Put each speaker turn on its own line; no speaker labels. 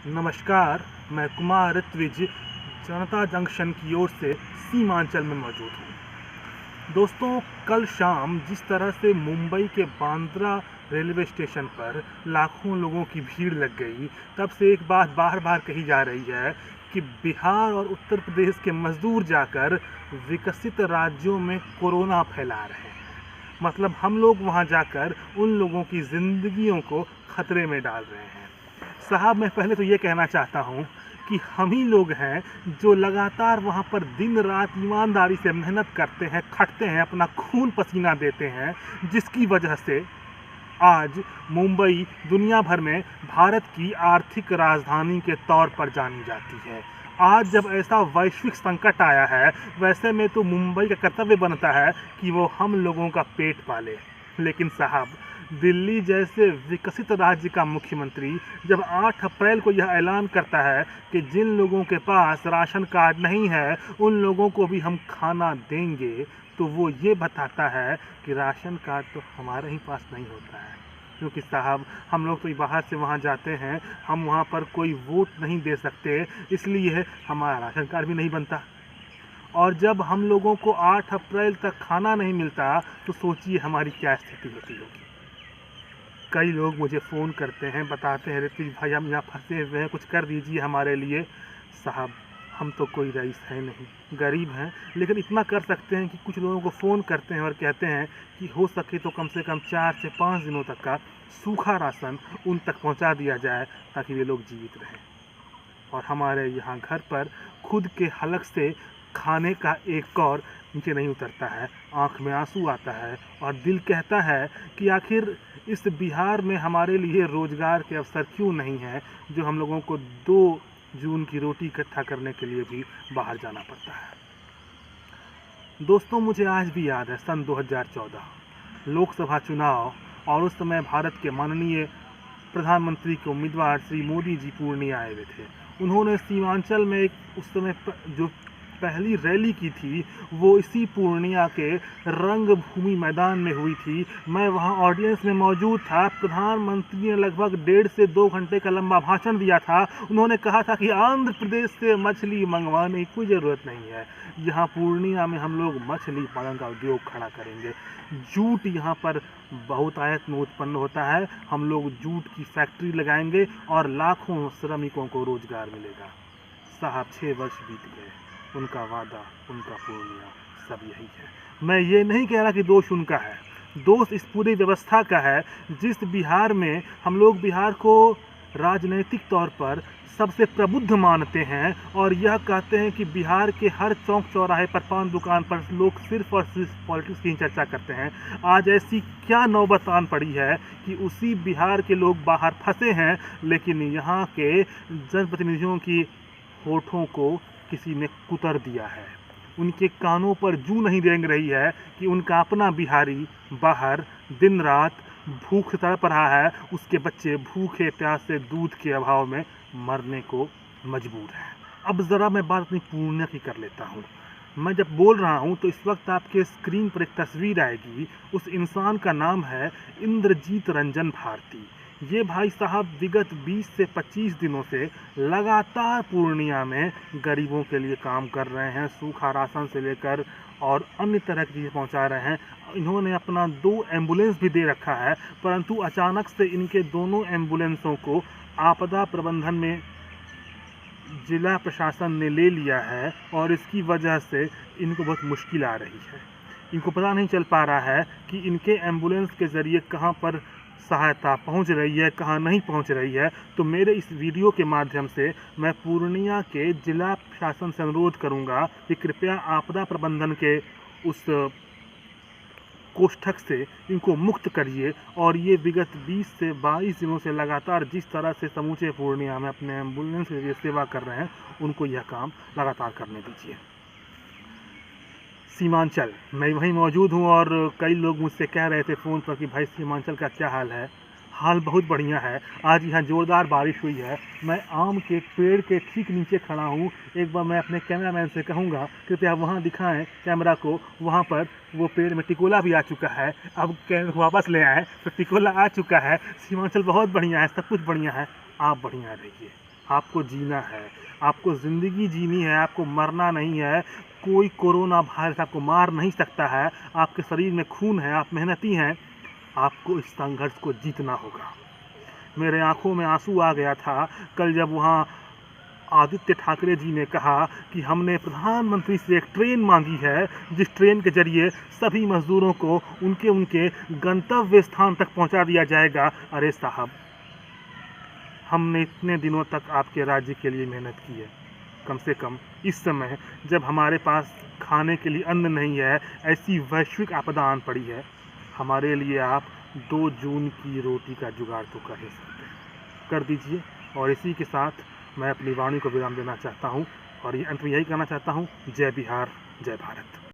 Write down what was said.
नमस्कार, मैं कुमार ऋत्विज जनता जंक्शन की ओर से सीमांचल में मौजूद हूँ। दोस्तों, कल शाम जिस तरह से मुंबई के बांद्रा रेलवे स्टेशन पर लाखों लोगों की भीड़ लग गई, तब से एक बात बार बार कही जा रही है कि बिहार और उत्तर प्रदेश के मजदूर जाकर विकसित राज्यों में कोरोना फैला रहे हैं। मतलब हम लोग वहाँ जाकर उन लोगों की ज़िंदगियों को खतरे में डाल रहे हैं। साहब, मैं पहले तो ये कहना चाहता हूँ कि हम ही लोग हैं जो लगातार वहाँ पर दिन रात ईमानदारी से मेहनत करते हैं, खटते हैं, अपना खून पसीना देते हैं, जिसकी वजह से आज मुंबई दुनिया भर में भारत की आर्थिक राजधानी के तौर पर जानी जाती है। आज जब ऐसा वैश्विक संकट आया है, वैसे में तो मुंबई का कर्तव्य बनता है कि वो हम लोगों का पेट पाले। लेकिन साहब, दिल्ली जैसे विकसित राज्य का मुख्यमंत्री जब 8 अप्रैल को यह ऐलान करता है कि जिन लोगों के पास राशन कार्ड नहीं है उन लोगों को भी हम खाना देंगे, तो वो ये बताता है कि राशन कार्ड तो हमारे ही पास नहीं होता है। क्योंकि साहब, हम लोग तो बाहर से वहाँ जाते हैं, हम वहाँ पर कोई वोट नहीं दे सकते, इसलिए हमारा राशन कार्ड भी नहीं बनता। और जब हम लोगों को 8 अप्रैल तक खाना नहीं मिलता, तो सोचिए हमारी क्या स्थिति होती होगी। कई लोग मुझे फ़ोन करते हैं, बताते हैं, ऋत्विज भाई हम यहाँ फंसे हुए हैं, कुछ कर दीजिए हमारे लिए। साहब, हम तो कोई रईस है नहीं, गरीब हैं, लेकिन इतना कर सकते हैं कि कुछ लोगों को फ़ोन करते हैं और कहते हैं कि हो सके तो कम से कम 4 से 5 दिनों तक का सूखा राशन उन तक पहुँचा दिया जाए, ताकि वे लोग जीवित रहें। और हमारे यहाँ घर पर खुद के हलक से खाने का एक और नीचे नहीं उतरता है, आँख में आंसू आता है और दिल कहता है कि आखिर इस बिहार में हमारे लिए रोज़गार के अवसर क्यों नहीं है, जो हम लोगों को 2 जून की रोटी इकट्ठा करने के लिए भी बाहर जाना पड़ता है। दोस्तों, मुझे आज भी याद है सन 2014 लोकसभा चुनाव, और उस समय भारत के माननीय प्रधानमंत्री के उम्मीदवार श्री मोदी जी पूर्णिया आए हुए थे। उन्होंने सीमांचल में एक उस समय जो पहली रैली की थी, वो इसी पूर्णिया के रंगभूमि मैदान में हुई थी। मैं वहाँ ऑडियंस में मौजूद था। प्रधानमंत्री ने लगभग 1.5 से 2 घंटे का लंबा भाषण दिया था। उन्होंने कहा था कि आंध्र प्रदेश से मछली मंगवाने की कोई ज़रूरत नहीं है, यहाँ पूर्णिया में हम लोग मछली पालन का उद्योग खड़ा करेंगे। जूट यहाँ पर बहुतायत में उत्पन्न होता है, हम लोग जूट की फैक्ट्री लगाएंगे और लाखों श्रमिकों को रोजगार मिलेगा। साहब, 6 वर्ष बीत गए, उनका वादा, उनका पूर्णिया सब यही है। मैं ये नहीं कह रहा कि दोष उनका है, दोष इस पूरी व्यवस्था का है, जिस बिहार में हम लोग बिहार को राजनीतिक तौर पर सबसे प्रबुद्ध मानते हैं और यह कहते हैं कि बिहार के हर चौक चौराहे पर, पान दुकान पर लोग सिर्फ और सिर्फ पॉलिटिक्स की चर्चा करते हैं। आज ऐसी क्या नौबत आन पड़ी है कि उसी बिहार के लोग बाहर फंसे हैं, लेकिन यहाँ के जनप्रतिनिधियों की होठों को किसी ने कुतर दिया है। उनके कानों पर जूं नहीं रेंग रही है कि उनका अपना बिहारी बाहर दिन रात भूख तड़प रहा है, उसके बच्चे भूखे प्यासे दूध के अभाव में मरने को मजबूर हैं। अब ज़रा मैं बात अपनी पूर्णिया की कर लेता हूँ। मैं जब बोल रहा हूँ तो इस वक्त आपके स्क्रीन पर एक तस्वीर आएगी। उस इंसान का नाम है इंद्रजीत रंजन भारती। ये भाई साहब विगत 20 से 25 दिनों से लगातार पूर्णिया में गरीबों के लिए काम कर रहे हैं, सूखा राशन से लेकर और अन्य तरह की चीज़ें पहुंचा रहे हैं। इन्होंने अपना 2 एम्बुलेंस भी दे रखा है, परंतु अचानक से इनके दोनों एम्बुलेंसों को आपदा प्रबंधन में जिला प्रशासन ने ले लिया है और इसकी वजह से इनको बहुत मुश्किल आ रही है। इनको पता नहीं चल पा रहा है कि इनके एम्बुलेंस के ज़रिए कहाँ पर सहायता पहुंच रही है, कहाँ नहीं पहुंच रही है। तो मेरे इस वीडियो के माध्यम से मैं पूर्णिया के जिला प्रशासन से अनुरोध करूंगा कि कृपया आपदा प्रबंधन के उस कोष्ठक से इनको मुक्त करिए और ये विगत 20 से 22 दिनों से लगातार जिस तरह से समूचे पूर्णिया में अपने एम्बुलेंस के सेवा कर रहे हैं, उनको यह काम लगातार करने दीजिए। सीमांचल, मैं वहीं मौजूद हूं और कई लोग मुझसे कह रहे थे फ़ोन पर कि भाई सीमांचल का क्या हाल है। हाल बहुत बढ़िया है। आज यहाँ ज़ोरदार बारिश हुई है। मैं आम के पेड़ के ठीक नीचे खड़ा हूँ। एक बार मैं अपने कैमरामैन से कहूँगा कृपया वहाँ दिखाएं कैमरा को, वहाँ पर वो पेड़ में टिकोला भी आ चुका है। अब कैमरा को वापस ले आए तो टिकोला आ चुका है। सीमांचल बहुत बढ़िया है, सब कुछ बढ़िया है। आप बढ़िया रहिए। आपको जीना है, आपको ज़िंदगी जीनी है, आपको मरना नहीं है। कोई कोरोना वायरस आपको मार नहीं सकता है। आपके शरीर में खून है, आप मेहनती हैं, आपको इस संघर्ष को जीतना होगा। मेरे आंखों में आंसू आ गया था कल जब वहाँ आदित्य ठाकरे जी ने कहा कि हमने प्रधानमंत्री से एक ट्रेन मांगी है जिस ट्रेन के जरिए सभी मजदूरों को उनके उनके गंतव्य स्थान तक पहुंचा दिया जाएगा। अरे साहब, हमने इतने दिनों तक आपके राज्य के लिए मेहनत की है। कम से कम इस समय जब हमारे पास खाने के लिए अन्न नहीं है, ऐसी वैश्विक आपदा आन पड़ी है, हमारे लिए आप 2 जून की रोटी का जुगाड़ तो कर ही सकते हैं, कर दीजिए। और इसी के साथ मैं अपनी वाणी को विराम देना चाहता हूँ और ये अंत में यही कहना चाहता हूँ, जय बिहार, जय भारत।